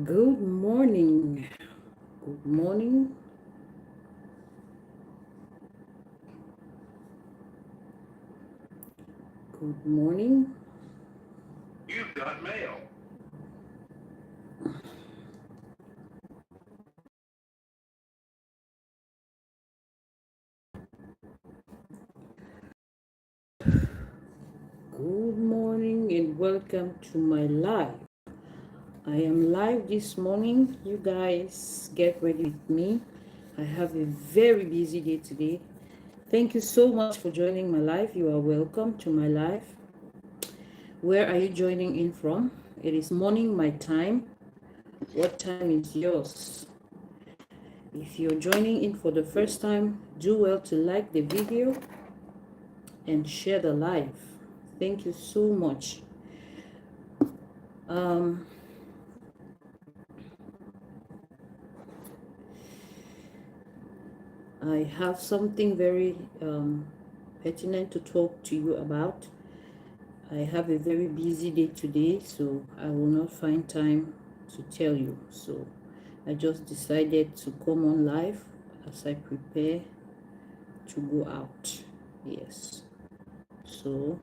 Good morning. Good morning. Good morning. You've got mail. Good morning and welcome to my live. I am live this morning. You guys get ready with me. I have a very busy day today. Thank you so much for joining my live. You are welcome to my live. Where are you joining in from? It is morning my time. What time is yours? If you're joining in for the first time, do well to like the video and share the live. Thank you so much. Um, I have something very pertinent to talk to you about. I have a very busy day today, so I will not find time to tell you. So I just decided to come on live as I prepare to go out. Yes. So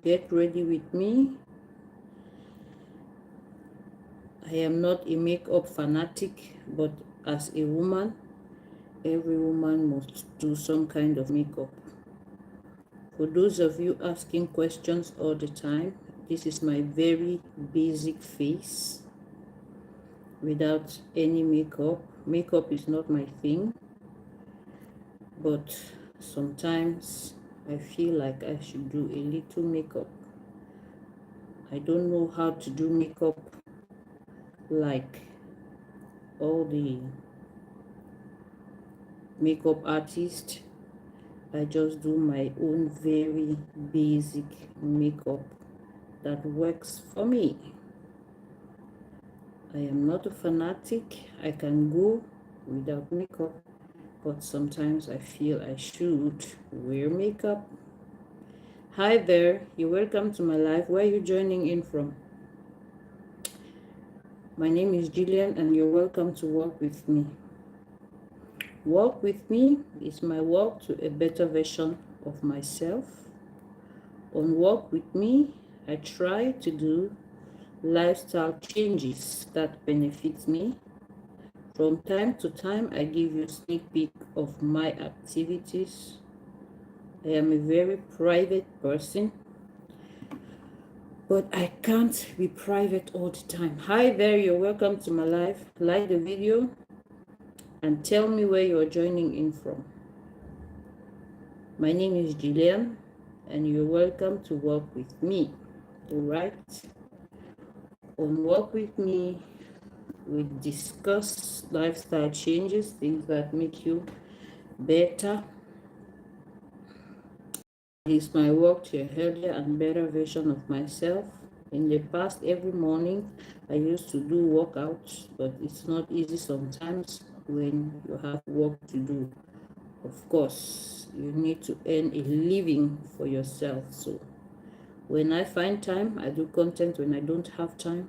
get ready with me. I am not a makeup fanatic, but as a woman, every woman must do some kind of makeup. For those of you asking questions all the time, this is my very basic face without any makeup. Makeup is not my thing, but sometimes I feel like I should do a little makeup. I don't know how to do makeup like all the makeup artists. I just do my own very basic makeup that works for me. I am not a fanatic. I can go without makeup, but sometimes I feel I should wear makeup. Hi there, you're welcome to my live. Where are you joining in from? My name is Gillian and you're welcome to walk with me. Walk with me is my walk to a better version of myself. On Walk with Me, I try to do lifestyle changes that benefit me. From time to time, I give you a sneak peek of my activities. I am a very private person, but I can't be private all the time. Hi there, you're welcome to my live. Like the video and tell me where you're joining in from. My name is Gillian and you're welcome to walk with me. All right? On Walk with Me, we discuss lifestyle changes, things that make you better. It is my work to a healthier and better version of myself. In the past, every morning, I used to do workouts, but it's not easy sometimes when you have work to do. Of course, you need to earn a living for yourself. So when I find time, I do content. When I don't have time,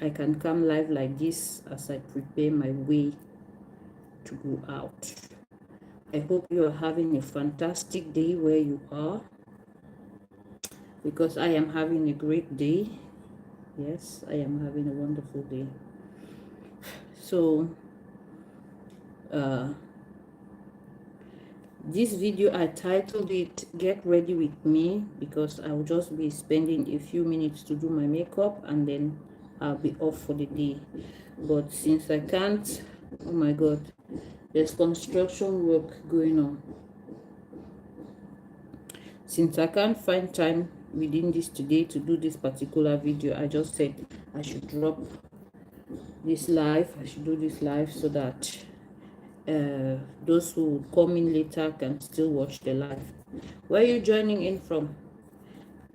I can come live like this as I prepare my way to go out. I hope you are having a fantastic day where you are, because I am having a great day. Yes, I am having a wonderful day. So this video, I titled it Get Ready With Me, because I'll just be spending a few minutes to do my makeup and then I'll be off for the day. But since I can't, oh my god, there's construction work going on. Since I can't find time within this today to do this particular video, I just said I should drop this live. I should do this live so that those who would come in later can still watch the live. Where are you joining in from?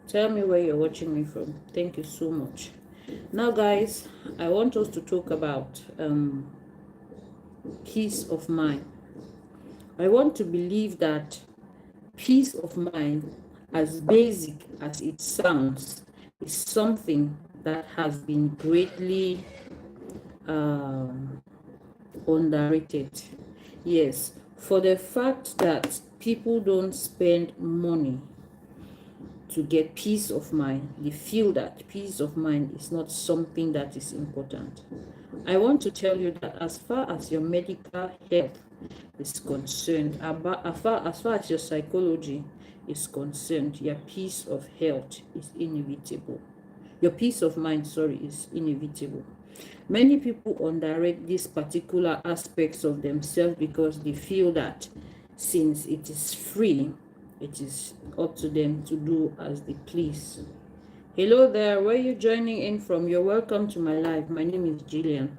Tell me where you're watching me from. Thank you so much. Now guys, I want us to talk about peace of mind. I want to believe that peace of mind, as basic as it sounds, is something that has been greatly um, underrated. Yes, for the fact that people don't spend money to get peace of mind. They feel that peace of mind is not something that is important. I want to tell you that as far as your medical health is concerned, as far as your psychology is concerned, your peace of health is inevitable. Your peace of mind, sorry, is inevitable. Many people underrate these particular aspects of themselves because they feel that since it is free, it is up to them to do as they please. Hello there, where are you joining in from? You're welcome to my live. My name is Jillian.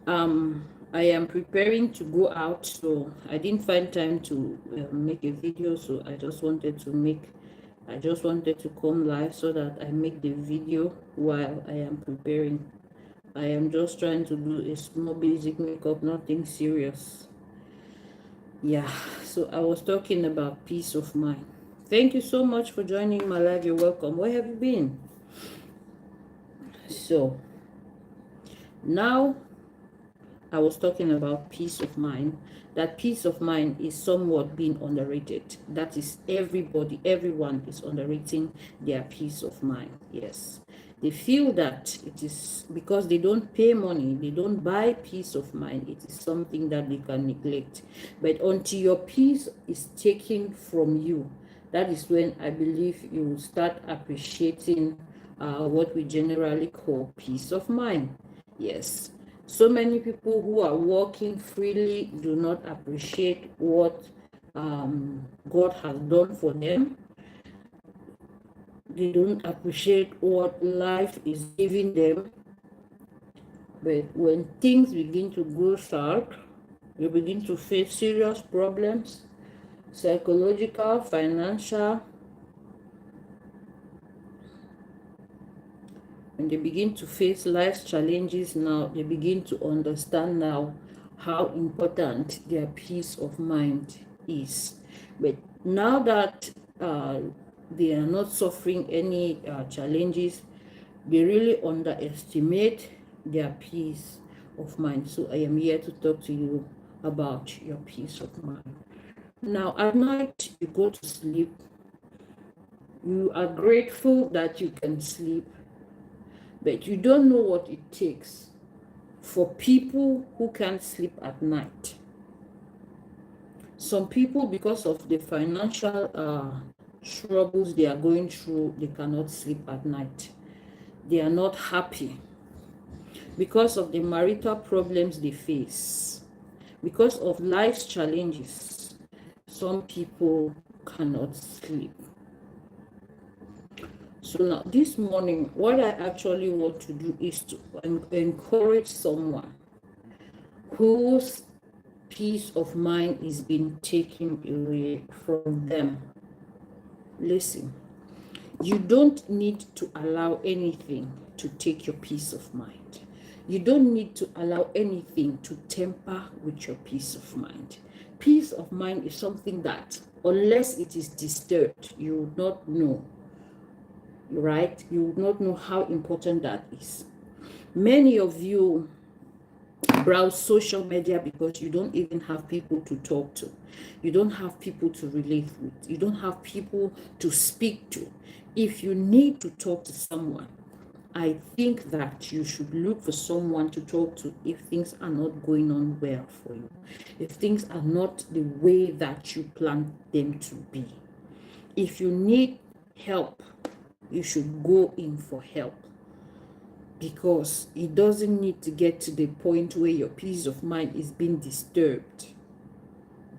I am preparing to go out, so I didn't find time to make a video, so I just wanted to come live so that I make the video while I am preparing. I am just trying to do a small basic makeup, nothing serious. Yeah, so I was talking about peace of mind. Thank you so much for joining my live. You're welcome. Where have you been? So now I was talking about peace of mind. That peace of mind is somewhat being underrated. That is everyone is underrating their peace of mind. Yes. They feel that it is because they don't pay money, they don't buy peace of mind. It is something that they can neglect. But until your peace is taken from you, that is when I believe you will start appreciating what we generally call peace of mind. Yes. So many people who are walking freely do not appreciate what God has done for them. They don't appreciate what life is giving them. But when things begin to go south, you begin to face serious problems, psychological, financial. When they begin to face life's challenges now, they begin to understand now how important their peace of mind is. But now that they are not suffering any challenges, they really underestimate their peace of mind. So I am here to talk to you about your peace of mind. Now, at night, you go to sleep. You are grateful that you can sleep, but you don't know what it takes for people who can't sleep at night. Some people, because of the financial troubles they are going through, they cannot sleep at night. They are not happy because of the marital problems they face, because of life's challenges. Some people cannot sleep. So now this morning, what I actually want to do is to encourage someone whose peace of mind is being taken away from them. Listen, you don't need to allow anything to take your peace of mind. You don't need to allow anything to tamper with your peace of mind. Peace of mind is something that, unless it is disturbed, you would not know, right? You would not know how important that is. Many of you browse social media because you don't even have people to talk to. You don't have people to relate with. You don't have people to speak to. If you need to talk to someone, I think that you should look for someone to talk to if things are not going on well for you, if things are not the way that you plan them to be. If you need help, you should go in for help, because it doesn't need to get to the point where your peace of mind is being disturbed.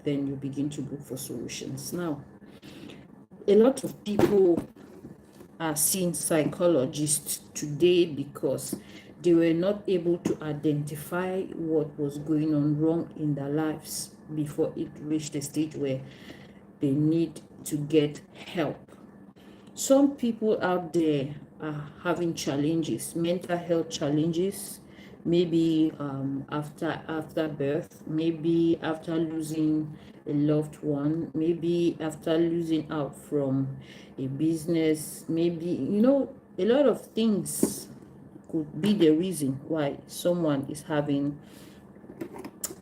Then you begin to look for solutions. Now, a lot of people are seeing psychologists today because they were not able to identify what was going on wrong in their lives before it reached a stage where they need to get help. Some people out there are having challenges, mental health challenges, maybe after birth, maybe after losing a loved one, maybe after losing out from a business, maybe, a lot of things could be the reason why someone is having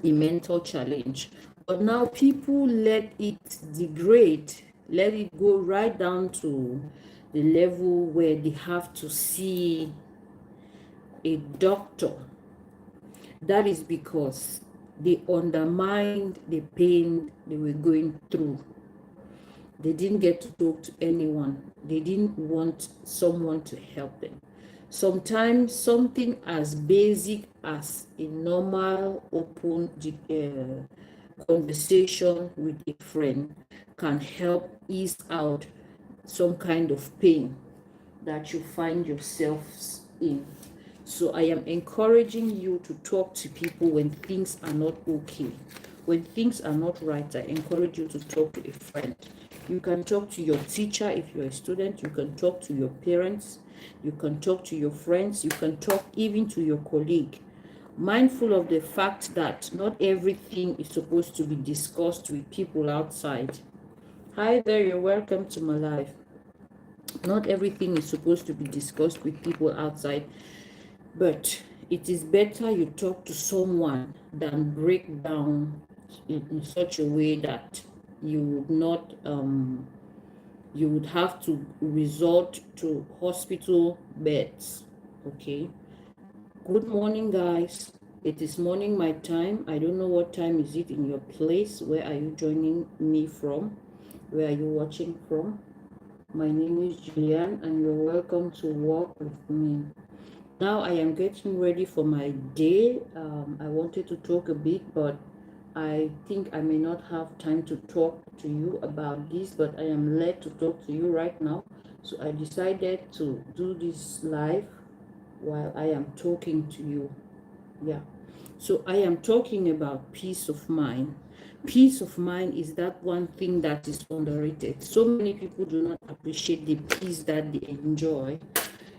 a mental challenge. But now people let it degrade, let it go right down to the level where they have to see a doctor. That is because they undermined the pain they were going through. They didn't get to talk to anyone. They didn't want someone to help them. Sometimes something as basic as a normal, open conversation with a friend can help ease out some kind of pain that you find yourselves in. So I am encouraging you to talk to people when things are not okay. When things are not right, I encourage you to talk to a friend. You can talk to your teacher if you're a student. You can talk to your parents. You can talk to your friends. You can talk even to your colleague. Mindful of the fact that not everything is supposed to be discussed with people outside. Hi there, you're welcome to my life. Not everything is supposed to be discussed with people outside, but it is better you talk to someone than break down in such a way that you would not you would have to resort to hospital beds. Okay, good morning, guys. It is morning my time. I don't know what time is it in your place. Where are you joining me from? Where are you watching from? My name is Julian and you're welcome to walk with me. Now I am getting ready for my day. I wanted to talk a bit, but I think I may not have time to talk to you about this, but I am led to talk to you right now. So I decided to do this live while I am talking to you. Yeah. So I am talking about peace of mind. Peace of mind is that one thing that is underrated. So many people do not appreciate the peace that they enjoy.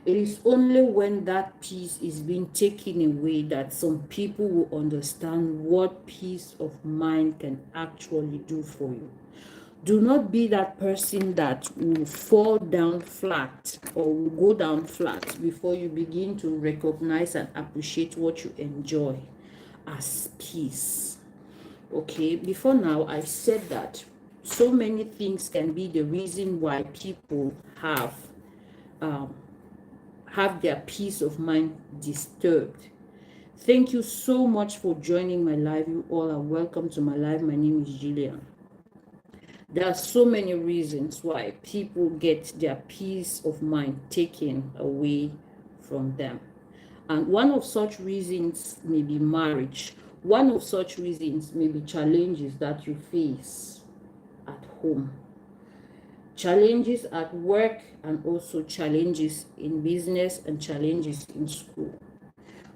It is only when that peace is being taken away that some people will understand what peace of mind can actually do for you. Do not be that person that will fall down flat or will go down flat before you begin to recognize and appreciate what you enjoy as peace. Okay, before now I said that so many things can be the reason why people have their peace of mind disturbed. Thank you so much for joining my live. You all are welcome to my live. My name is Julian. There are so many reasons why people get their peace of mind taken away from them. And one of such reasons may be marriage. One of such reasons may be challenges that you face at home. Challenges at work and also challenges in business and challenges in school.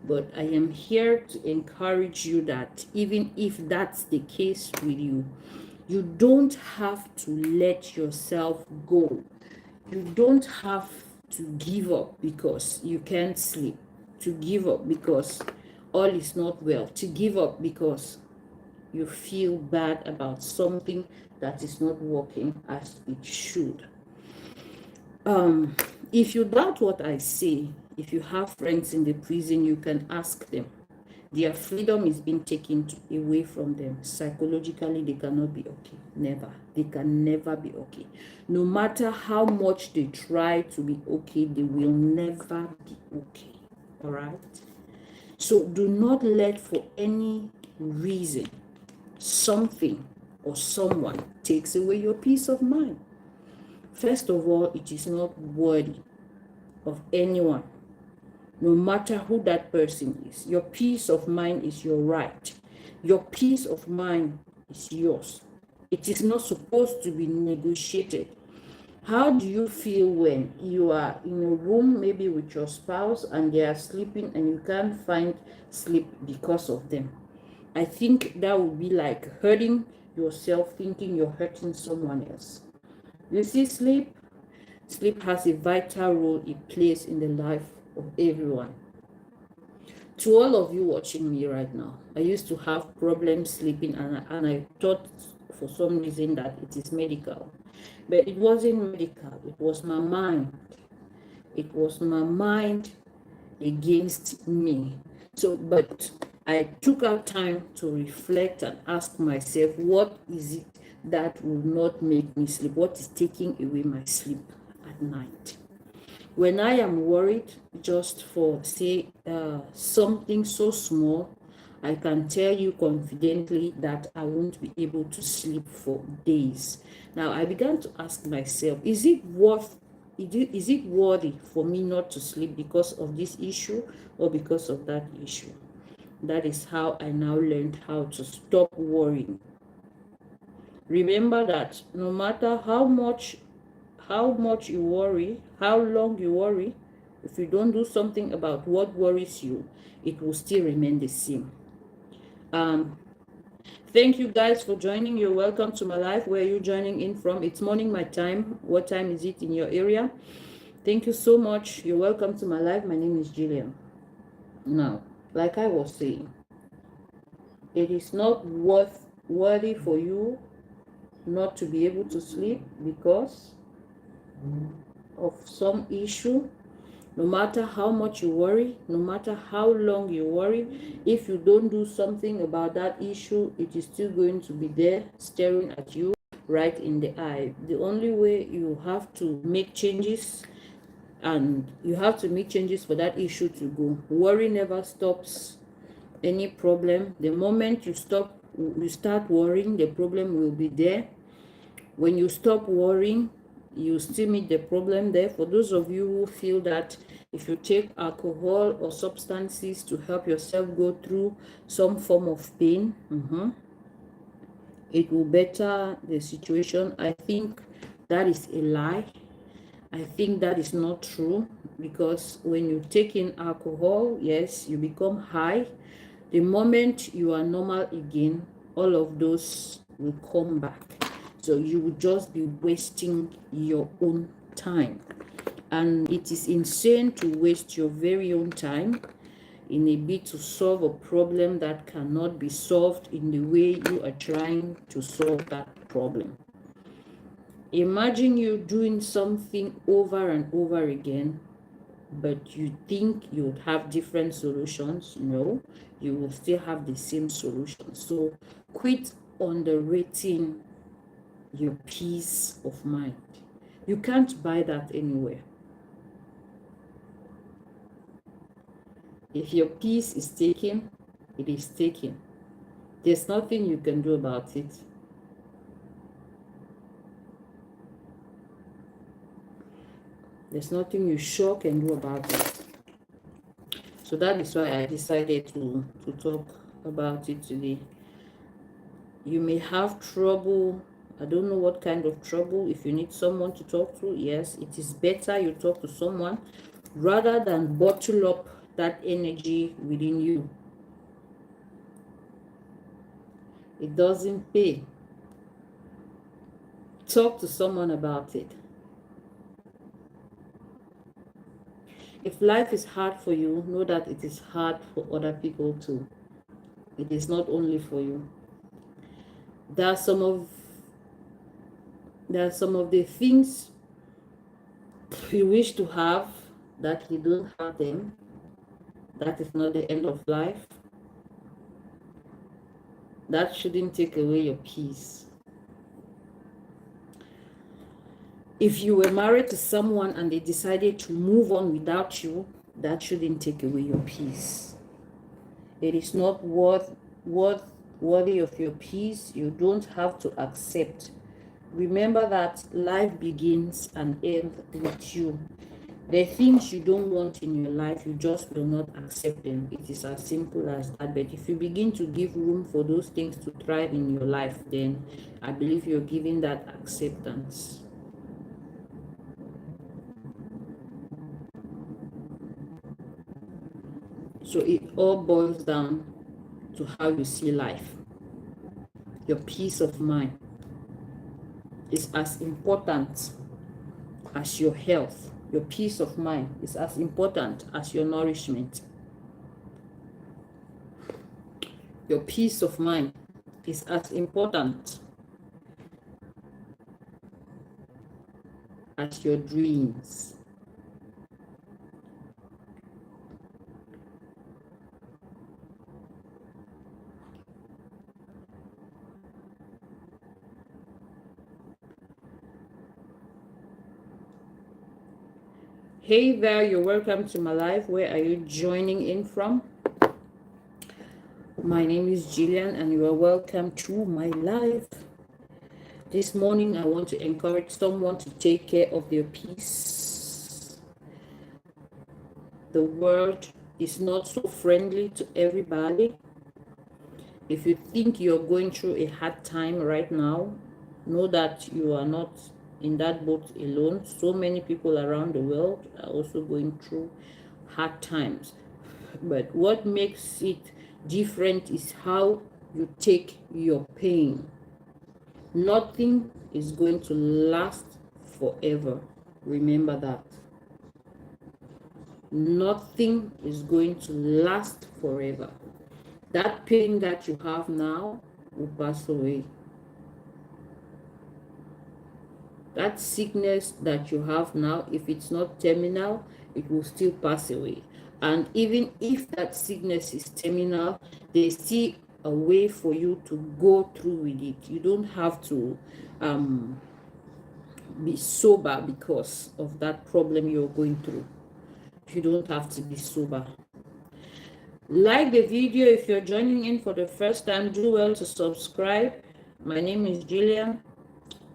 But I am here to encourage you that even if that's the case with you, you don't have to let yourself go. You don't have to give up because you can't sleep, to give up because all is not well, to give up because you feel bad about something that is not working as it should. If you doubt what I say, if you have friends in the prison, you can ask them. Their freedom is being taken away from them. Psychologically, they cannot be okay. Never. They can never be okay. No matter how much they try to be okay, they will never be okay. All right? So do not let for any reason something or someone takes away your peace of mind. First of all, it is not worthy of anyone, no matter who that person is. Your peace of mind is your right. Your peace of mind is yours. It is not supposed to be negotiated. How do you feel when you are in a room, maybe with your spouse, and they are sleeping and you can't find sleep because of them? I think that would be like hurting yourself, thinking you're hurting someone else. You see, sleep has a vital role it plays in the life of everyone. To all of you watching me right now, I used to have problems sleeping, and I thought for some reason that it is medical. But it wasn't medical, it was my mind. It was my mind against me. So, but I took out time to reflect and ask myself, what is it that will not make me sleep? What is taking away my sleep at night? When I am worried, just for say something so small, I can tell you confidently that I won't be able to sleep for days. Now I began to ask myself, is it worthy for me not to sleep because of this issue or because of that issue? That is how I now learned how to stop worrying. Remember that no matter how much you worry, how long you worry, if you don't do something about what worries you, it will still remain the same. Thank you guys for joining. You're welcome to my live. Where are you joining in from? It's morning my time. What time is it in your area? Thank you so much. You're welcome to my live. My name is Jillian. Now, like I was saying, it is not worthy for you not to be able to sleep because of some issue. No matter how much you worry, no matter how long you worry, if you don't do something about that issue, it is still going to be there staring at you right in the eye. The only way you have to make changes, and you have to make changes for that issue to go. Worry never stops any problem. The moment you start worrying, the problem will be there. When you stop worrying, you still meet the problem there. For those of you who feel that if you take alcohol or substances to help yourself go through some form of pain, it will better the situation, I think that is a lie. I think that is not true, because when you take in alcohol, yes, you become high. The moment you are normal again, all of those will come back. So you will just be wasting your own time. And it is insane to waste your very own time in a bid to solve a problem that cannot be solved in the way you are trying to solve that problem. Imagine you doing something over and over again, but you think you would have different solutions. No, you will still have the same solution. So quit underrating your peace of mind. You can't buy that anywhere. If your peace is taken, it is taken. There's nothing you can do about it. There's nothing you sure can do about it. So that is why I decided to talk about it today. You may have trouble. I don't know what kind of trouble. If you need someone to talk to, yes, it is better you talk to someone rather than bottle up that energy within you. It doesn't pay. Talk to someone about it. If life is hard for you, know that it is hard for other people too. It is not only for you. There are some of the things you wish to have that you don't have them. That is not the end of life. That shouldn't take away your peace. If you were married to someone and they decided to move on without you, that shouldn't take away your peace. It is not worthy of your peace. You don't have to accept. Remember that life begins and ends with you. The things you don't want in your life, you just will not accept them. It is as simple as that. But if you begin to give room for those things to thrive in your life, then I believe you're giving that acceptance. So it all boils down to how you see life. Your peace of mind is as important as your health. Your peace of mind is as important as your nourishment. Your peace of mind is as important as your dreams. Hey there, you're welcome to my live. Where are you joining in from? My name is Jillian and you are welcome to my live. This morning I want to encourage someone to take care of their peace. The world is not so friendly to everybody. If you think you're going through a hard time right now, know that you are not in that boat alone. So many people around the world are also going through hard times. But what makes it different is how you take your pain. Nothing is going to last forever. Remember that. Nothing is going to last forever. That pain that you have now will pass away. That sickness that you have now, if it's not terminal, it will still pass away. And even if that sickness is terminal, there's still a way for you to go through with it. You don't have to be sober because of that problem you're going through. You don't have to be sober. Like the video. If you're joining in for the first time, do well to subscribe. My name is Jillian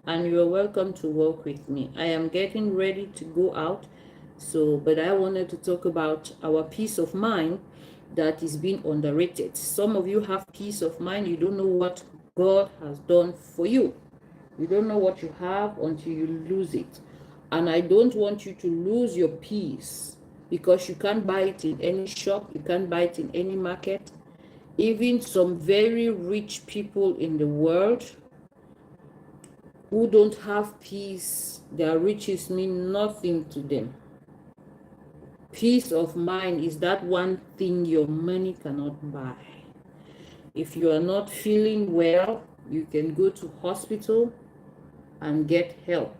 and you're welcome to work with me. I am getting ready to go out, but I wanted to talk about our peace of mind that is being underrated. Some of you have peace of mind. You don't know what God has done for you. You don't know what you have until you lose it. And I don't want you to lose your peace because you can't buy it in any shop. You can't buy it in any market. Even some very rich people in the world who don't have peace, their riches mean nothing to them. Peace of mind is that one thing your money cannot buy. If you are not feeling well, you can go to hospital and get help.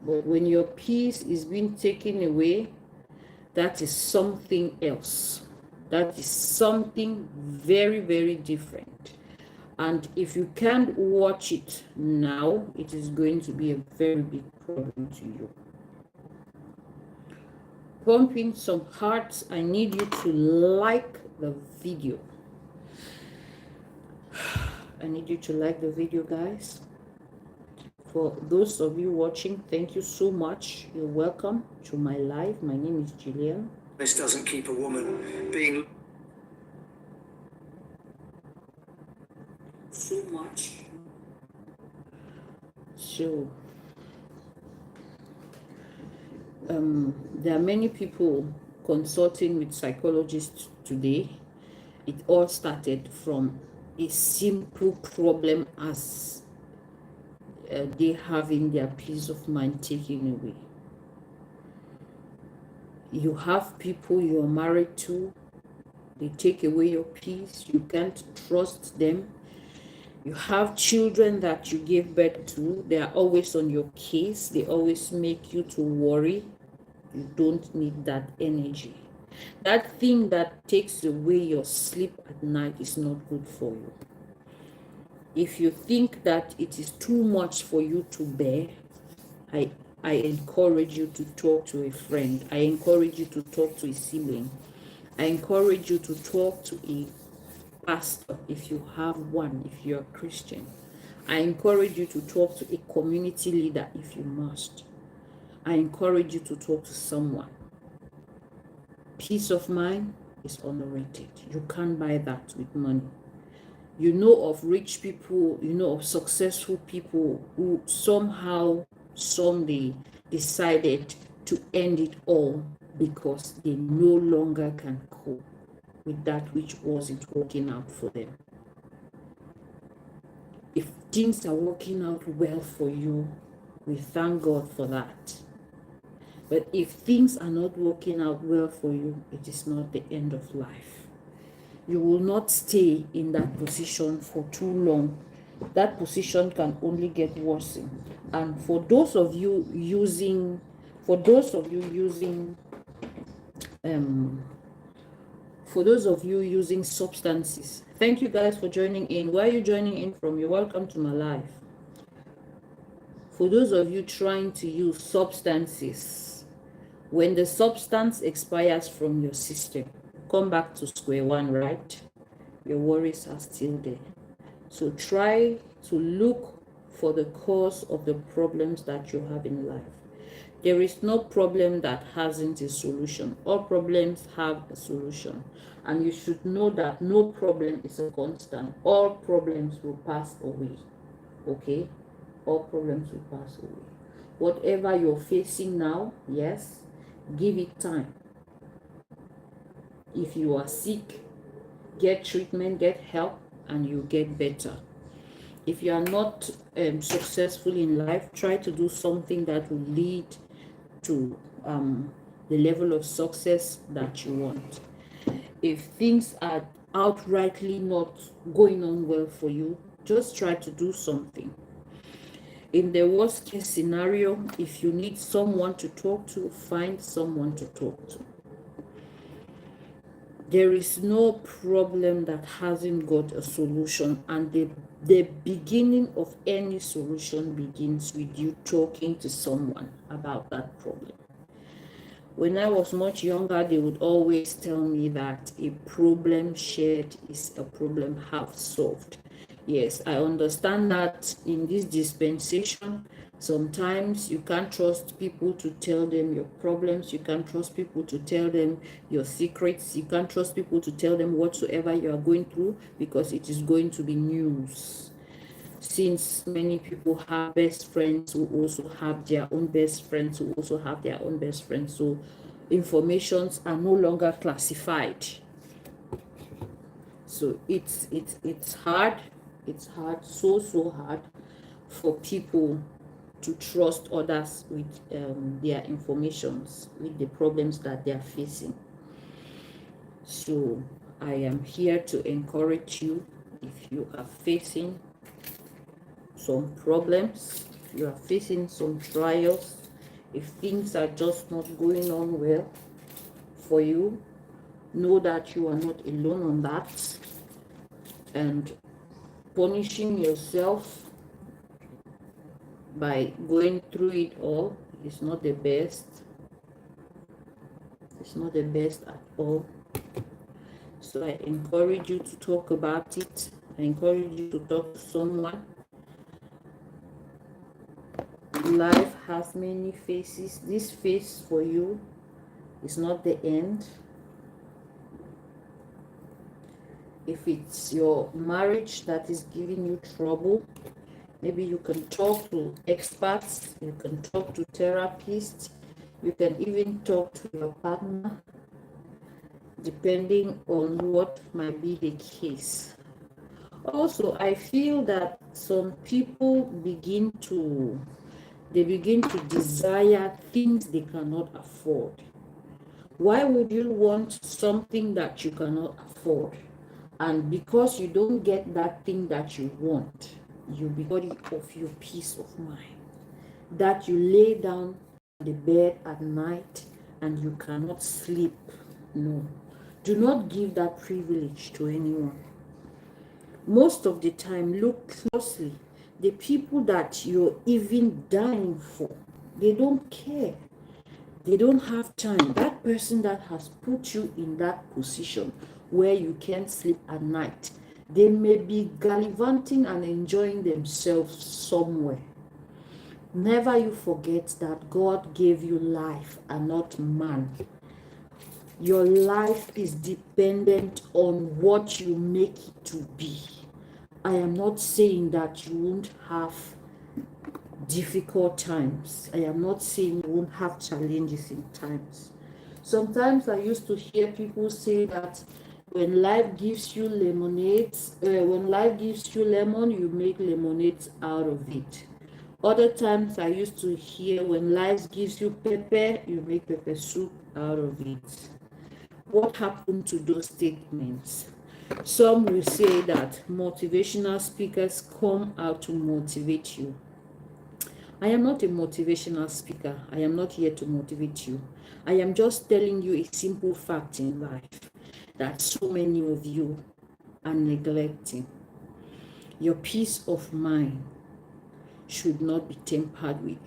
But when your peace is being taken away, that is something else. That is something very, very different. And if you can't watch it now, it is going to be a very big problem to you. Pump in some hearts. I need you to like the video. I need you to like the video, guys. For those of you watching, thank you so much. You're welcome to my live. My name is Jillian. This doesn't keep a woman being so much. So there are many people consulting with psychologists today. It all started from a simple problem as they having their peace of mind taken away. You have people you're married to, they take away your peace, you can't trust them. You have children that you gave birth to, they are always on your case, they always make you to worry. You don't need that energy. That thing that takes away your sleep at night is not good for you. If you think that it is too much for you to bear, I encourage you to talk to a friend. I encourage you to talk to a sibling. I encourage you to talk to a pastor if you have one, if you're a Christian. I encourage you to talk to a community leader if you must. I encourage you to talk to someone. Peace of mind is underrated. You can't buy that with money. You know of rich people, you know of successful people who someday decided to end it all because they no longer can cope with that which wasn't working out for them. If things are working out well for you, we thank God for that. But if things are not working out well for you, it is not the end of life. You will not stay in that position for too long. That position can only get worse. And for those of you using substances, thank you guys for joining in. Where are you joining in from? You're welcome to my live. For those of you trying to use substances, When the substance expires from your system, come back to square one, right? Your worries are still there. So try to look for the cause of the problems that you have in life. There is no problem that hasn't a solution. All problems have a solution. And you should know that no problem is a constant. All problems will pass away. Okay? All problems will pass away. Whatever you're facing now, yes, give it time. If you are sick, get treatment, get help, and you get better. If you are not successful in life, try to do something that will lead to the level of success that you want. If things are outrightly not going on well for you, just try to do something. In the worst case scenario, if you need someone to talk to, find someone to talk to. There is no problem that hasn't got a solution, and the beginning of any solution begins with you talking to someone about that problem. When I was much younger, they would always tell me that a problem shared is a problem half solved. Yes, I understand that in this dispensation, sometimes you can't trust people to tell them your problems. You can't trust people to tell them your secrets. You can't trust people to tell them whatsoever you are going through, because it is going to be news. Since many people have best friends who also have their own best friends who also have their own best friends, so informations are no longer classified. So it's hard. It's hard, so hard for people to trust others with their informations, with the problems that they are facing. So I am here to encourage you. If you are facing some problems, if you are facing some trials, if things are just not going on well for you, know that you are not alone on that. And punishing yourself by going through it all is not the best. It's not the best at all. So I encourage you to talk about it. I encourage you to talk to someone. Life has many faces. This face for you is not the end. If it's your marriage that is giving you trouble, maybe you can talk to experts, you can talk to therapists, you can even talk to your partner, depending on what might be the case. Also, I feel that some people begin to desire things they cannot afford. Why would you want something that you cannot afford? And because you don't get that thing that you want, you become of your peace of mind. That you lay down on the bed at night and you cannot sleep. No. Do not give that privilege to anyone. Most of the time, look closely. The people that you're even dying for, they don't care. They don't have time. That person that has put you in that position where you can't sleep at night, they may be gallivanting and enjoying themselves somewhere. Never you forget that God gave you life and not man. Your life is dependent on what you make it to be. I am not saying that you won't have difficult times. I am not saying you won't have challenges in times. Sometimes I used to hear people say that when life gives you when life gives you lemon, you make lemonade out of it. Other times I used to hear when life gives you pepper, you make pepper soup out of it. What happened to those statements? Some will say that motivational speakers come out to motivate you. I am not a motivational speaker. I am not here to motivate you. I am just telling you a simple fact in life that so many of you are neglecting. Your peace of mind should not be tampered with.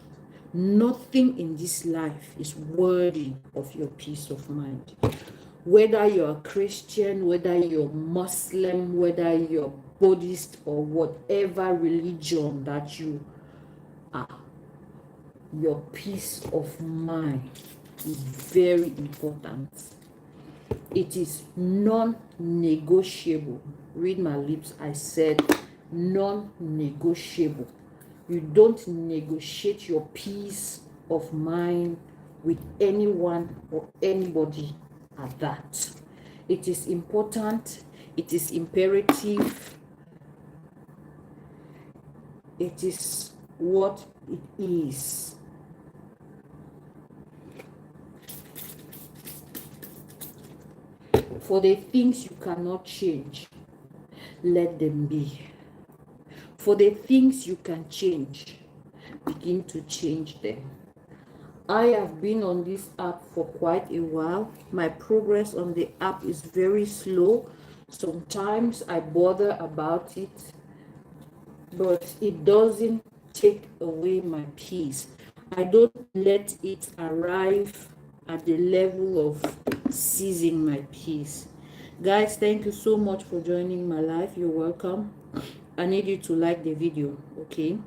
Nothing in this life is worthy of your peace of mind. Whether you're a Christian, whether you're Muslim, whether you're Buddhist, or whatever religion that you are, your peace of mind is very important. It is non-negotiable. Read my lips, I said non-negotiable. You don't negotiate your peace of mind with anyone or anybody at that. It is important, it is imperative, it is what it is. For the things you cannot change, let them be. For the things you can change, begin to change them. I have been on this app for quite a while. My progress on the app is very slow. Sometimes I bother about it, but it doesn't take away my peace. I don't let it arrive at the level of seizing my peace. Guys, thank you so much for joining my live. You're welcome. I need you to like the video, okay?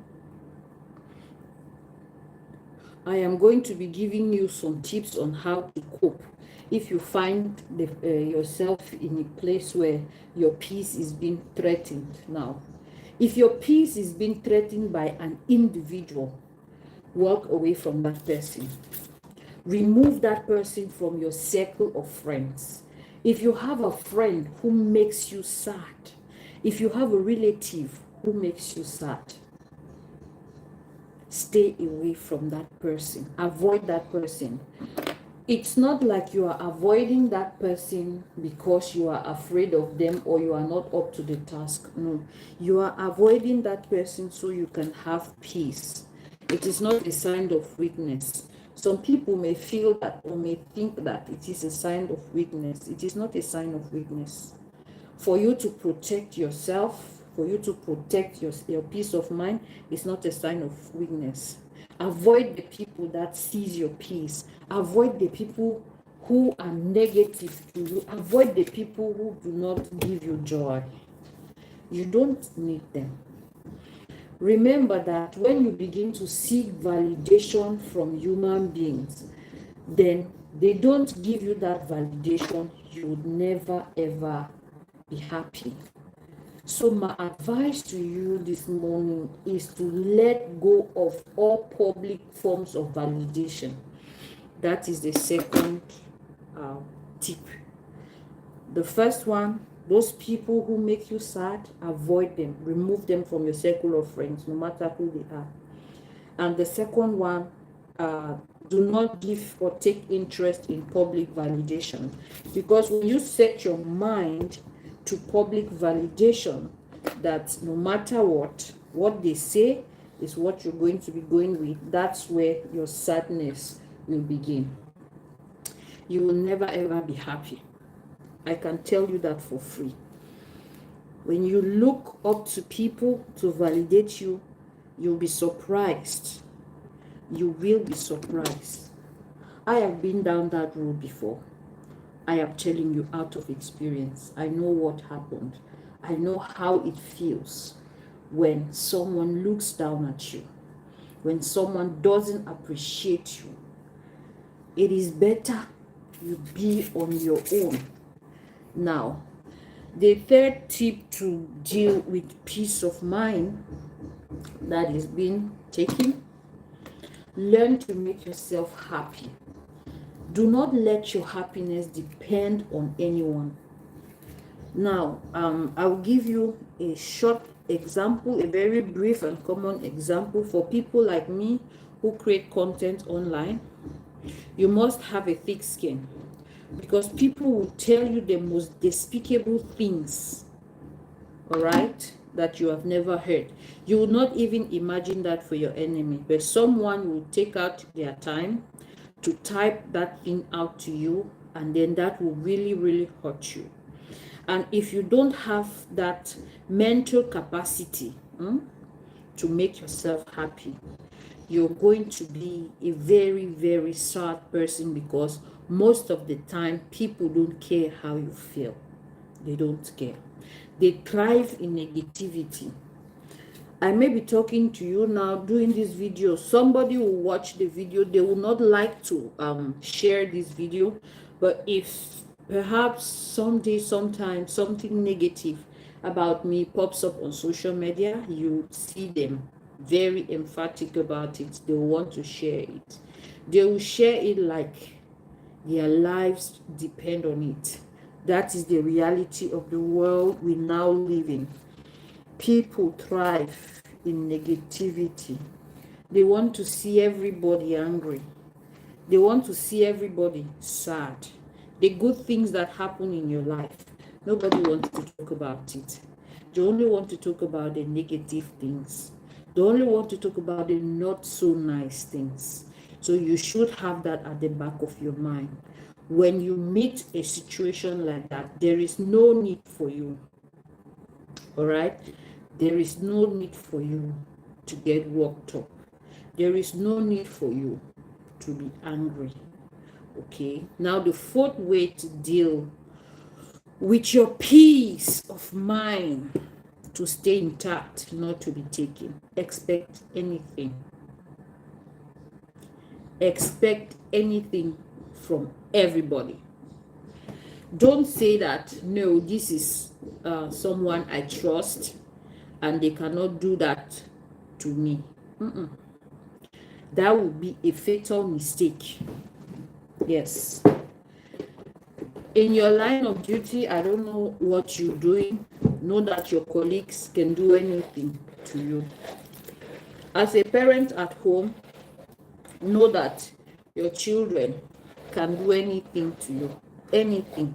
I am going to be giving you some tips on how to cope if you find yourself in a place where your peace is being threatened. Now, if your peace is being threatened by an individual, walk away from that person. Remove that person from your circle of friends. If you have a friend who makes you sad, if you have a relative who makes you sad, stay away from that person. Avoid that person. It's not like you are avoiding that person because you are afraid of them or you are not up to the task. No, you are avoiding that person so you can have peace. It is not a sign of weakness. Some people may feel that or may think that it is a sign of weakness. It is not a sign of weakness. For you to protect yourself, for you to protect your peace of mind, is not a sign of weakness. Avoid the people that seize your peace. Avoid the people who are negative to you. Avoid the people who do not give you joy. You don't need them. Remember that when you begin to seek validation from human beings, then they don't give you that validation, you would never ever be happy. So my advice to you this morning is to let go of all public forms of validation. That is the second tip. The first one, those people who make you sad, avoid them. Remove them from your circle of friends, no matter who they are. And the second one, do not give or take interest in public validation. Because when you set your mind to public validation, that no matter what they say is what you're going to be going with, that's where your sadness will begin. You will never ever be happy. I can tell you that for free. When you look up to people to validate you, you'll be surprised. You will be surprised. I have been down that road before. I am telling you out of experience. I know what happened. I know how it feels when someone looks down at you, when someone doesn't appreciate you. It is better you be on your own. Now, the third tip to deal with peace of mind that is being taken, learn to make yourself happy. Do not let your happiness depend on anyone. Now, I'll give you a short example, a very brief and common example for people like me who create content online. You must have a thick skin because people will tell you the most despicable things, all right, that you have never heard. You will not even imagine that for your enemy, but someone will take out their time to type that thing out to you, and then that will really, really hurt you. And if you don't have that mental capacity to make yourself happy, you're going to be a very, very sad person, because most of the time people don't care how you feel. They don't care. They thrive in negativity. I may be talking to you now doing this video. Somebody will watch the video. They will not like to share this video. But if perhaps someday, sometime, something negative about me pops up on social media, you see them very emphatic about it. They will want to share it. They will share it like their lives depend on it. That is the reality of the world we now live in. People thrive in negativity. They want to see everybody angry. They want to see everybody sad. The good things that happen in your life, nobody wants to talk about it. They only want to talk about the negative things. They only want to talk about the not so nice things. So you should have that at the back of your mind. When you meet a situation like that, there is no need for you. All right? There is no need for you to get worked up. There is no need for you to be angry. Okay? Now, the fourth way to deal with your peace of mind, to stay intact, not to be taken. Expect anything. Expect anything from everybody. Don't say that, no, this is someone I trust and they cannot do that to me. That would be a fatal mistake. Yes. In your line of duty, I don't know what you're doing. Know that your colleagues can do anything to you. As a parent at home, know that your children can do anything to you. Anything.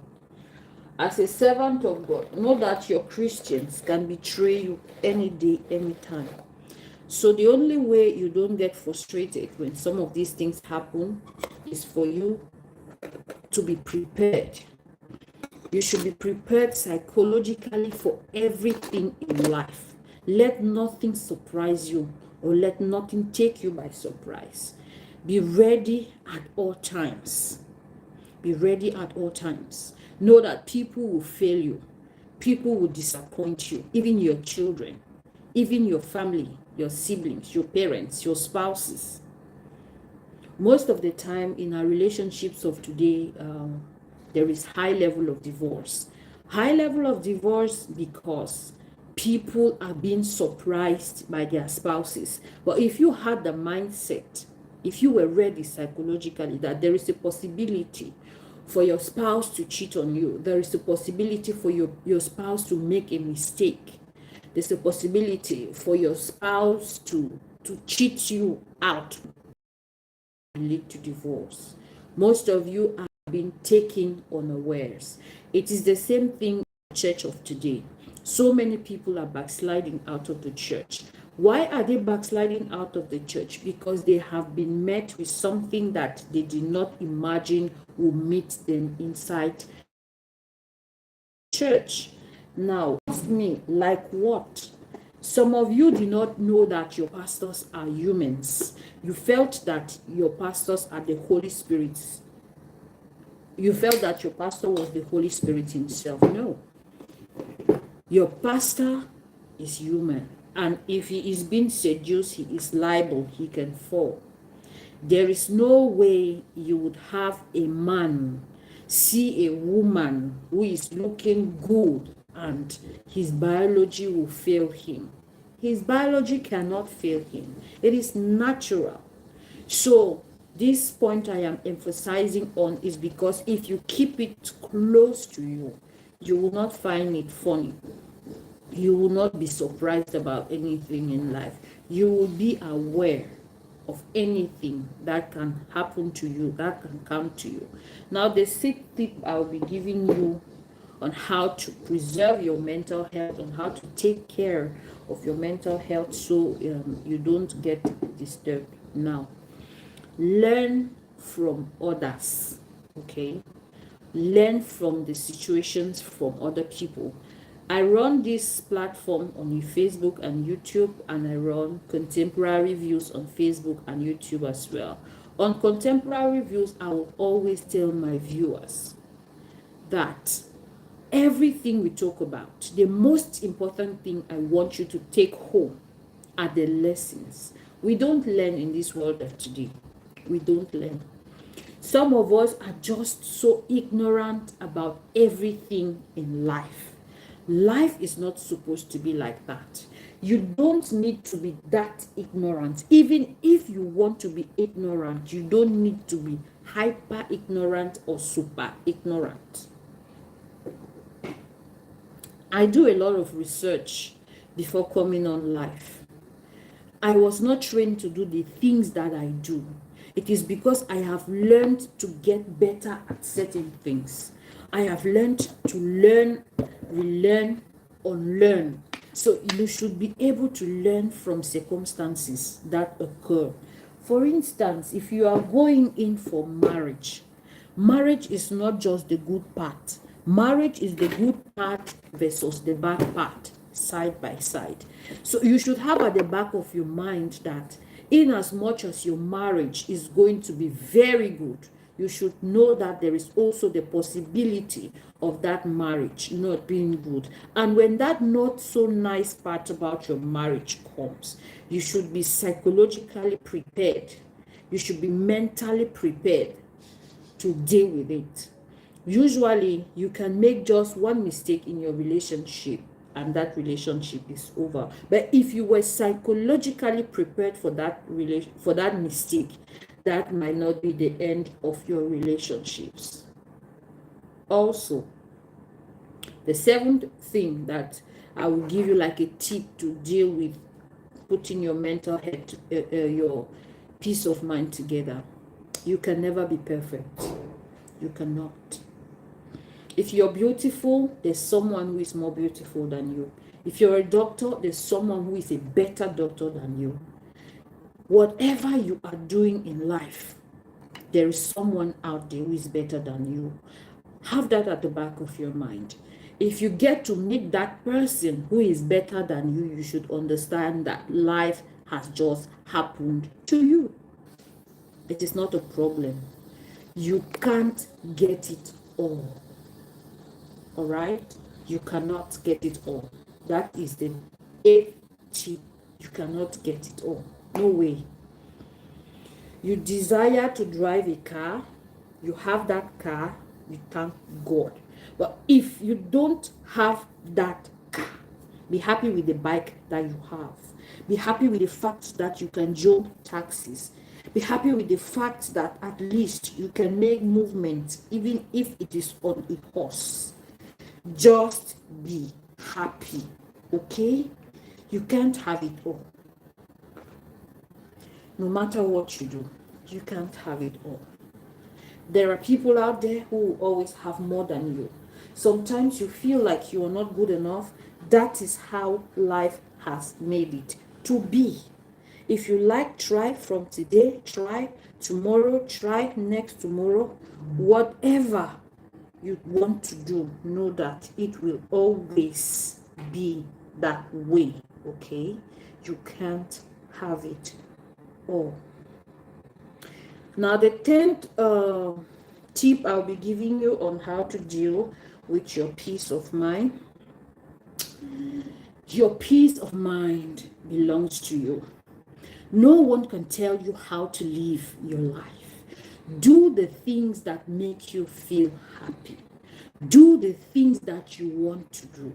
As a servant of God, know that your Christians can betray you any day, anytime. So the only way you don't get frustrated when some of these things happen is for you to be prepared. You should be prepared psychologically for everything in life. Let nothing surprise you, or let nothing take you by surprise. Be ready at all times. Be ready at all times. Know that people will fail you. People will disappoint you, even your children, even your family, your siblings, your parents, your spouses. Most of the time in our relationships of today, there is high level of divorce. High level of divorce because people are being surprised by their spouses. But if you had the mindset, if you were ready psychologically that there is a possibility for your spouse to cheat on you, there is a possibility for your spouse to make a mistake, there's a possibility for your spouse to cheat you out, lead to divorce. Most of you are being taken unawares. It is the same thing in the church of today. So many people are backsliding out of the church. Why are they backsliding out of the church? Because they have been met with something that they did not imagine will meet them inside church. Now, ask me, like what? Some of you do not know that your pastors are humans. You felt that your pastors are the Holy Spirit. You felt that your pastor was the Holy Spirit himself. No. Your pastor is human. And if he is being seduced, he is liable. He can fall. There is no way you would have a man see a woman who is looking good and his biology will fail him. His biology cannot fail him. It is natural. So this point I am emphasizing on is because if you keep it close to you, you will not find it funny. You will not be surprised about anything in life. You will be aware of anything that can happen to you, that can come to you. Now, the sixth tip I'll be giving you on how to preserve your mental health, on how to take care of your mental health so you don't get disturbed. Now, learn from others, okay? Learn from the situations from other people. I run this platform on Facebook and YouTube, and I run contemporary views on Facebook and YouTube as well. On contemporary views, I will always tell my viewers that everything we talk about, the most important thing I want you to take home are the lessons. We don't learn in this world of today. We don't learn. Some of us are just so ignorant about everything in life. Life is not supposed to be like that. You don't need to be that ignorant. Even if you want to be ignorant, you don't need to be hyper ignorant or super ignorant. I do a lot of research before coming on live. I was not trained to do the things that I do. It is because I have learned to get better at certain things. I have learned to learn, relearn, unlearn. So you should be able to learn from circumstances that occur. For instance, if you are going in for marriage, marriage is not just the good part. Marriage is the good part versus the bad part, side by side. So you should have at the back of your mind that in as much as your marriage is going to be very good, you should know that there is also the possibility of that marriage not being good. And when that not so nice part about your marriage comes, you should be psychologically prepared. You should be mentally prepared to deal with it. Usually, you can make just one mistake in your relationship and that relationship is over. But if you were psychologically prepared for that mistake, that might not be the end of your relationships. Also, the seventh thing that I will give you like a tip to deal with putting your mental health, your peace of mind together. You can never be perfect. You cannot. If you're beautiful, there's someone who is more beautiful than you. If you're a doctor, there's someone who is a better doctor than you. Whatever you are doing in life, there is someone out there who is better than you. Have that at the back of your mind. If you get to meet that person who is better than you, you should understand that life has just happened to you. It is not a problem. You can't get it all. All right? You cannot get it all. That is the eighth tip. You cannot get it all. No way. You desire to drive a car, you have that car, you thank God. But if you don't have that car, be happy with the bike that you have. Be happy with the fact that you can jump taxis. Be happy with the fact that at least you can make movement, even if it is on a horse. Just be happy, okay? You can't have it all. No matter what you do, you can't have it all. There are people out there who always have more than you. Sometimes you feel like you are not good enough. That is how life has made it to be. If you like, try from today, try tomorrow, try next tomorrow. Whatever you want to do, know that it will always be that way, okay? You can't have it all. Now, the 10th tip I'll be giving you on how to deal with your peace of mind. Your peace of mind belongs to you. No one can tell you how to live your life. Do the things that make you feel happy. Do the things that you want to do.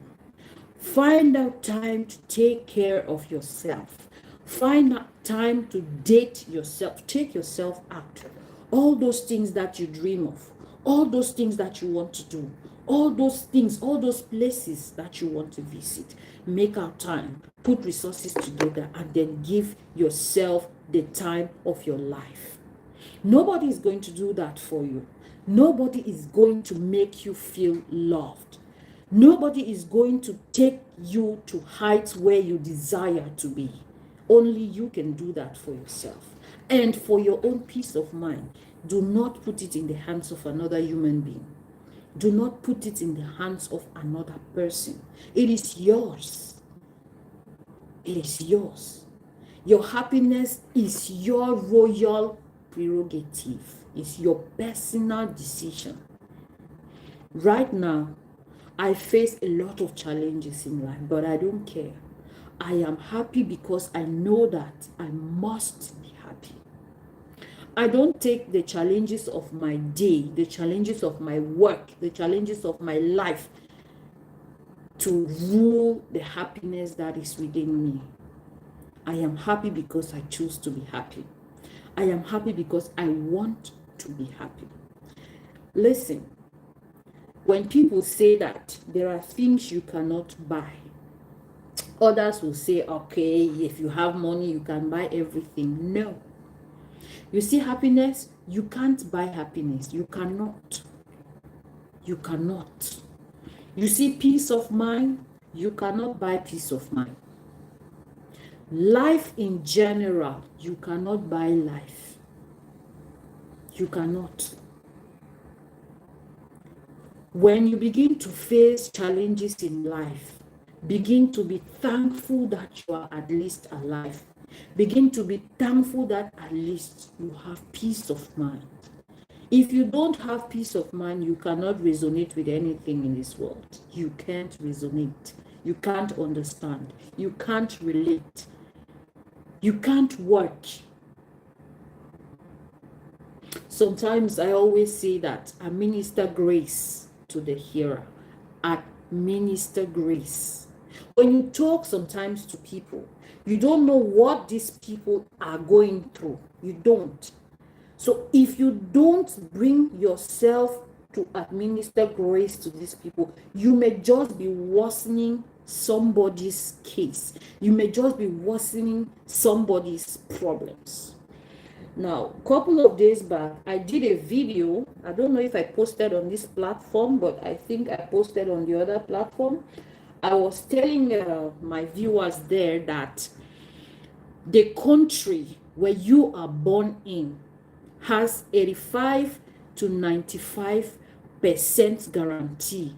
Find out time to take care of yourself. Find out time to date yourself. Take yourself out. All those things that you dream of. All those things that you want to do. All those things, all those places that you want to visit. Make out time. Put resources together and then give yourself the time of your life. Nobody is going to do that for you. Nobody is going to make you feel loved. Nobody is going to take you to heights where you desire to be. Only you can do that for yourself. And for your own peace of mind, do not put it in the hands of another human being. Do not put it in the hands of another person. It is yours. It is yours. Your happiness is your royal prerogative. It's your personal decision. Right now, I face a lot of challenges in life, but I don't care. I am happy because I know that I must be happy. I don't take the challenges of my day, the challenges of my work, the challenges of my life to rule the happiness that is within me. I am happy because I choose to be happy. I am happy because I want to be happy. Listen, when people say that there are things you cannot buy, others will say, okay, if you have money, you can buy everything. No. You see, happiness, you can't buy happiness. You cannot. You cannot. You see, peace of mind, you cannot buy peace of mind. Life in general, you cannot buy life. You cannot. When you begin to face challenges in life, begin to be thankful that you are at least alive. Begin to be thankful that at least you have peace of mind. If you don't have peace of mind, you cannot resonate with anything in this world. You can't resonate. You can't understand. You can't relate. You can't work. Sometimes I always say that I minister grace to the hearer. I minister grace. When you talk sometimes to people, you don't know what these people are going through. You don't. So if you don't bring yourself to administer grace to these people, you may just be worsening somebody's case. You may just be worsening somebody's problems. Now, a couple of days back, I did a video. I don't know if I posted on this platform, but I think I posted on the other platform. I was telling my viewers there that the country where you are born in has 85 to 95% guarantee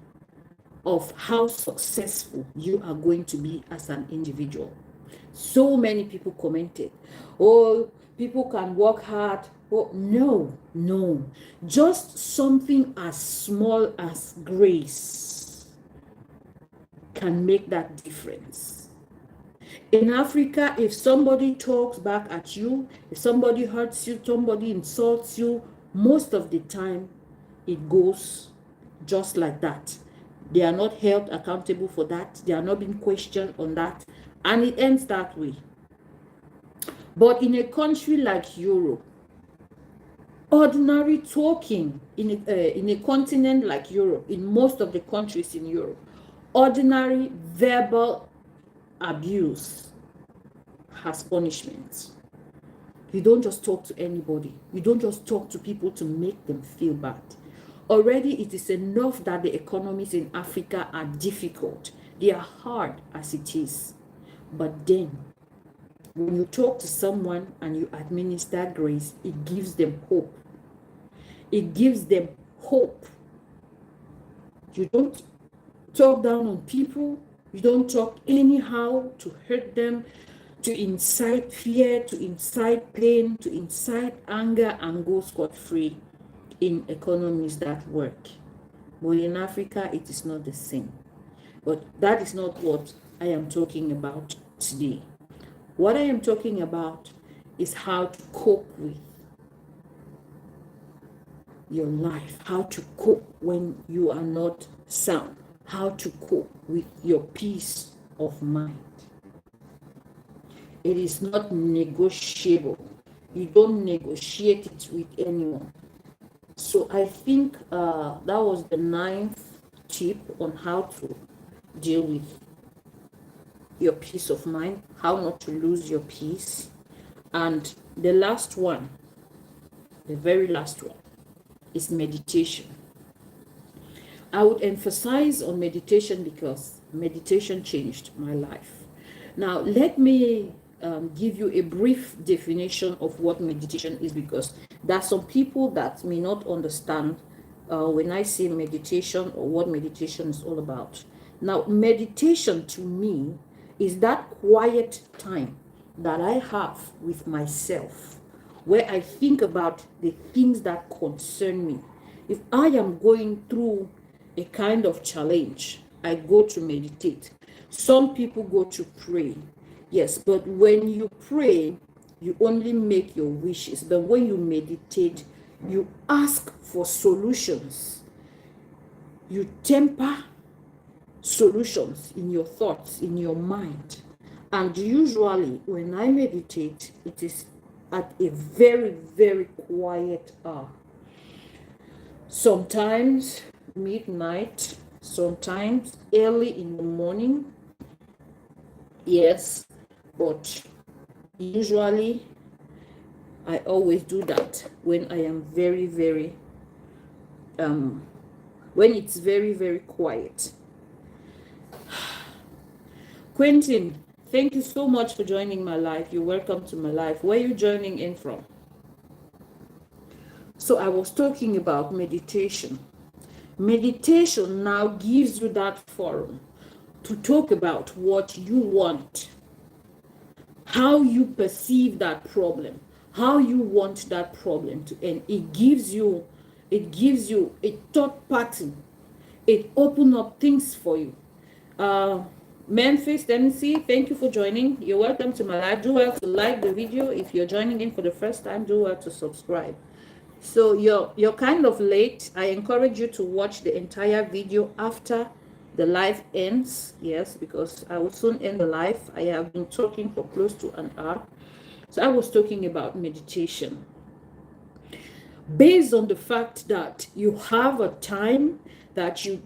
of how successful you are going to be as an individual. So many people commented, oh, people can work hard. Oh, no. Just something as small as grace can make that difference. In Africa, if somebody talks back at you, if somebody hurts you, somebody insults you, most of the time it goes just like that. They are not held accountable for that. They are not being questioned on that. And it ends that way. But in a country like Europe, ordinary talking in a continent like Europe, in most of the countries in Europe, ordinary verbal abuse has punishments. You don't just talk to anybody. You don't just talk to people to make them feel bad. Already it is enough that the economies in Africa are difficult. They are hard as it is. But then, when you talk to someone and you administer grace, it gives them hope. It gives them hope. You don't talk down on people. You don't talk anyhow to hurt them, to incite fear, to incite pain, to incite anger, and go scot-free in economies that work. But in Africa, it is not the same. But that is not what I am talking about today. What I am talking about is how to cope with your life, how to cope when you are not sound, how to cope with your peace of mind. It is not negotiable. You don't negotiate it with anyone. So I think that was the 9th tip on how to deal with your peace of mind, how not to lose your peace. And the last one, the very last one, is meditation. I would emphasize on meditation because meditation changed my life. Now, let me give you a brief definition of what meditation is, because there are some people that may not understand when I say meditation or what meditation is all about. Now, meditation to me is that quiet time that I have with myself where I think about the things that concern me. If I am going through a kind of challenge, I go to meditate. Some people go to pray. Yes, but when you pray, you only make your wishes. But when you meditate, you ask for solutions. You temper solutions in your thoughts, in your mind. And usually, when I meditate, it is at a very, very quiet hour. Sometimes midnight, sometimes early in the morning. Yes, but usually I always do that when I am very, very, when it's very, very quiet. Quentin, thank you so much for joining my live. You're welcome to my live. Where are you joining in from? So I was talking about meditation. Meditation now gives you that forum to talk about what you want, how you perceive that problem, how you want that problem to end. It gives you a thought pattern. It opens up things for you. Memphis, Tennessee, thank you for joining. You're welcome to my live. Do well to like the video. If you're joining in for the first time, do well to subscribe. So you're kind of late. I encourage you to watch the entire video after the live ends. Yes, because I will soon end the live. I have been talking for close to an hour. So I was talking about meditation. Based on the fact that you have a time that you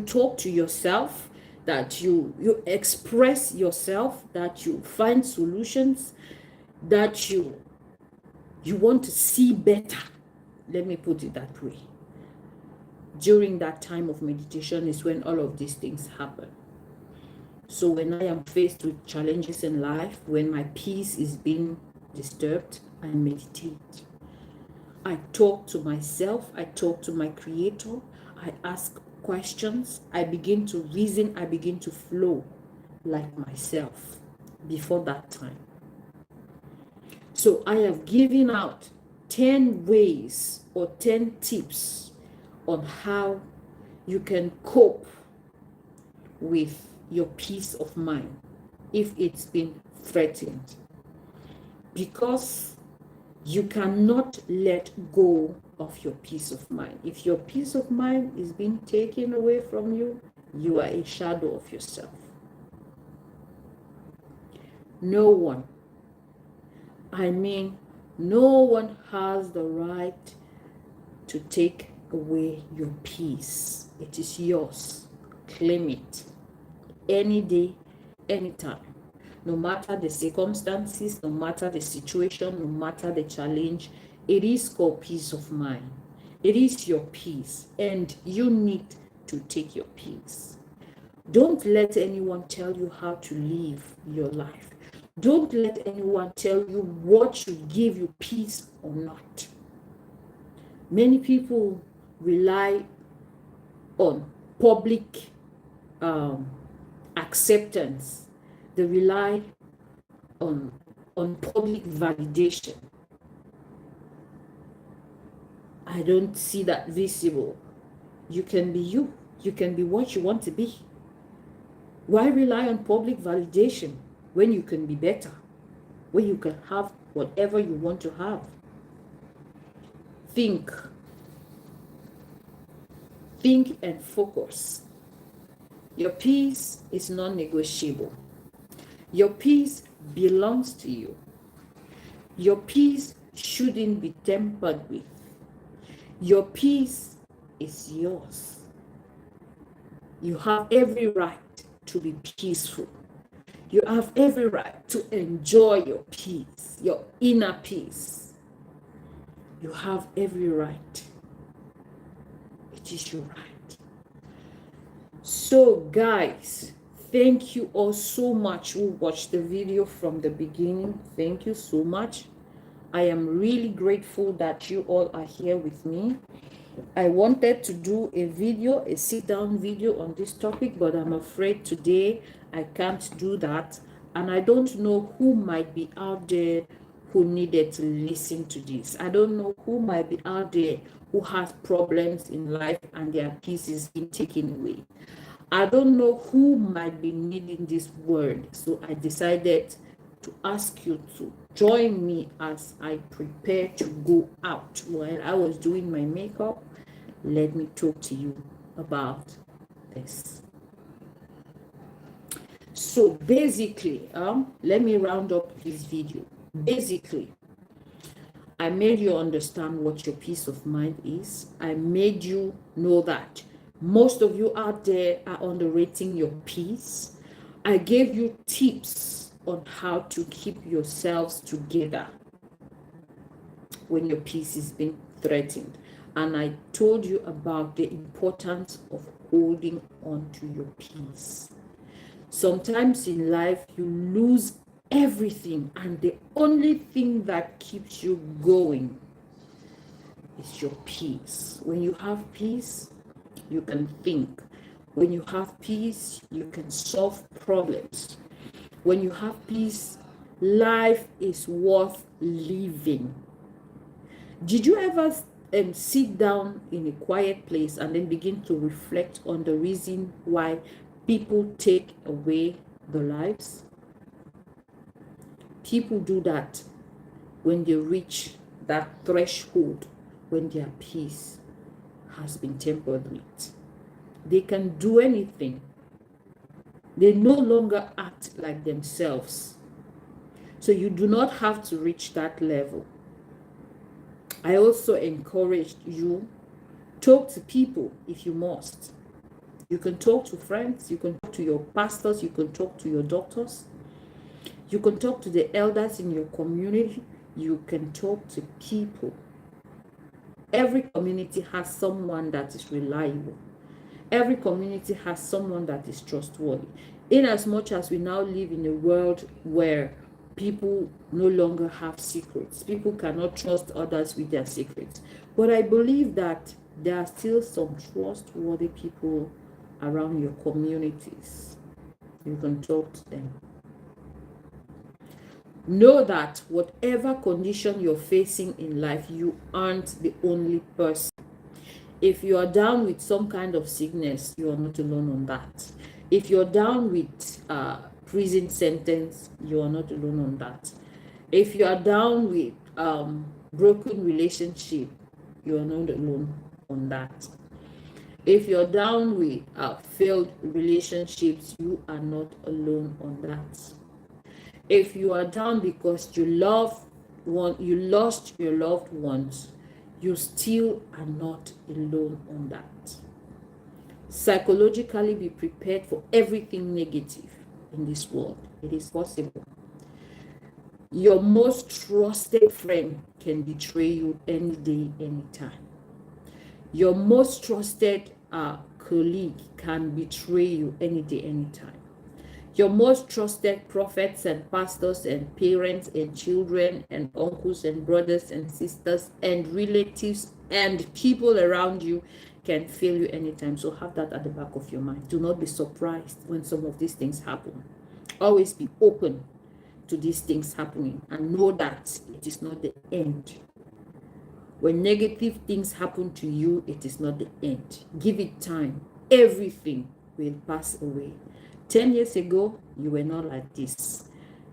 talk to yourself, that you express yourself, that you find solutions, that you want to see better. Let me put it that way. During that time of meditation is when all of these things happen. So when I am faced with challenges in life, when my peace is being disturbed, I meditate. I talk to myself, I talk to my creator, I ask questions, I begin to reason, I begin to flow like myself before that time. So I have given out 10 ways or 10 tips on how you can cope with your peace of mind if it's been threatened. Because you cannot let go of your peace of mind. If your peace of mind is being taken away from you, you are a shadow of yourself. No one, no one has the right to take away your peace. It is yours. Claim it. Any day, anytime. No matter the circumstances, no matter the situation, no matter the challenge, it is called peace of mind. It is your peace, and you need to take your peace. Don't let anyone tell you how to live your life. Don't let anyone tell you what should give you peace or not. Many people rely on public acceptance. They rely on public validation. I don't see that visible. You can be you. You can be what you want to be. Why rely on public validation when you can be better? When you can have whatever you want to have? Think and focus. Your peace is non-negotiable. Your peace belongs to you. Your peace shouldn't be tampered with. Your peace is yours. You have every right to be peaceful. You have every right to enjoy your peace, your inner peace. You have every right. It is your right. So guys, thank you all so much who watched the video from the beginning. Thank you so much. I am really grateful that you all are here with me. I wanted to do a video, a sit-down video on this topic, but I'm afraid today I can't do that. And I don't know who might be out there who needed to listen to this. I don't know who might be out there who has problems in life and their peace is being taken away. I don't know who might be needing this word. So I decided to ask you to join me as I prepare to go out. While I was doing my makeup, let me talk to you about this. So basically, let me round up this video. Basically, I made you understand what your peace of mind is. I made you know that most of you out there are underrating your peace. I gave you tips on how to keep yourselves together when your peace is being threatened. And I told you about the importance of holding on to your peace. Sometimes in life, you lose everything, and the only thing that keeps you going is your peace. When you have peace, you can think. When you have peace, you can solve problems. When you have peace, life is worth living. Did you ever sit down in a quiet place and then begin to reflect on the reason why people take away their lives? People do that when they reach that threshold, when their peace has been tampered with. They can do anything. They no longer act like themselves. So you do not have to reach that level. I also encouraged you, talk to people if you must. You can talk to friends, you can talk to your pastors, you can talk to your doctors, you can talk to the elders in your community, you can talk to people. Every community has someone that is reliable. Every community has someone that is trustworthy. In as much as we now live in a world where people no longer have secrets, people cannot trust others with their secrets. But I believe that there are still some trustworthy people around your communities. You can talk to them. Know that whatever condition you're facing in life, you aren't the only person. If you are down with some kind of sickness, you are not alone on that. If you're down with prison sentence, you are not alone on that. If you are down with broken relationship, you are not alone on that. If you're down with failed relationships, you are not alone on that. If you are down because you lost your loved ones, you still are not alone on that. Psychologically, be prepared for everything negative in this world. It is possible. Your most trusted friend can betray you any day, anytime. Your most trusted colleague can betray you any day, anytime. Your most trusted prophets and pastors and parents and children and uncles and brothers and sisters and relatives and people around you can fail you anytime. So have that at the back of your mind. Do not be surprised when some of these things happen. Always be open to these things happening and know that it is not the end. When negative things happen to you, it is not the end. Give it time. Everything will pass away. 10 years ago, you were not like this.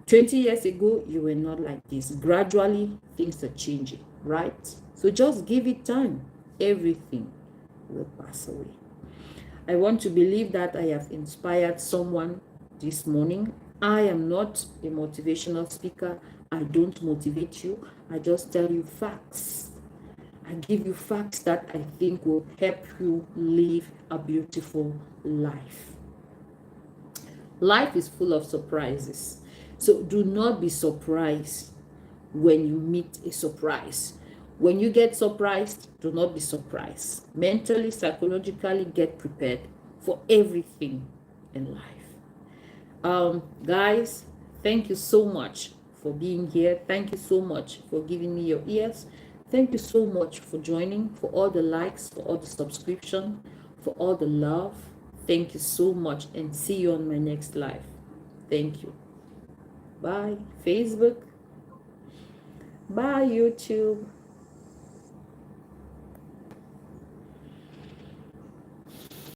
20 years ago, you were not like this. Gradually, things are changing, right? So just give it time. Everything will pass away. I want to believe that I have inspired someone this morning. I am not a motivational speaker. I don't motivate you. I just tell you facts. I give you facts that I think will help you live a beautiful life. Life is full of surprises. So do not be surprised when you meet a surprise. When you get surprised, do not be surprised. Mentally, psychologically, get prepared for everything in life. Guys, thank you so much for being here. Thank you so much for giving me your ears. Thank you so much for joining, for all the likes, for all the subscription, for all the love. Thank you so much, and see you on my next live. Thank you. Bye, Facebook. Bye, YouTube.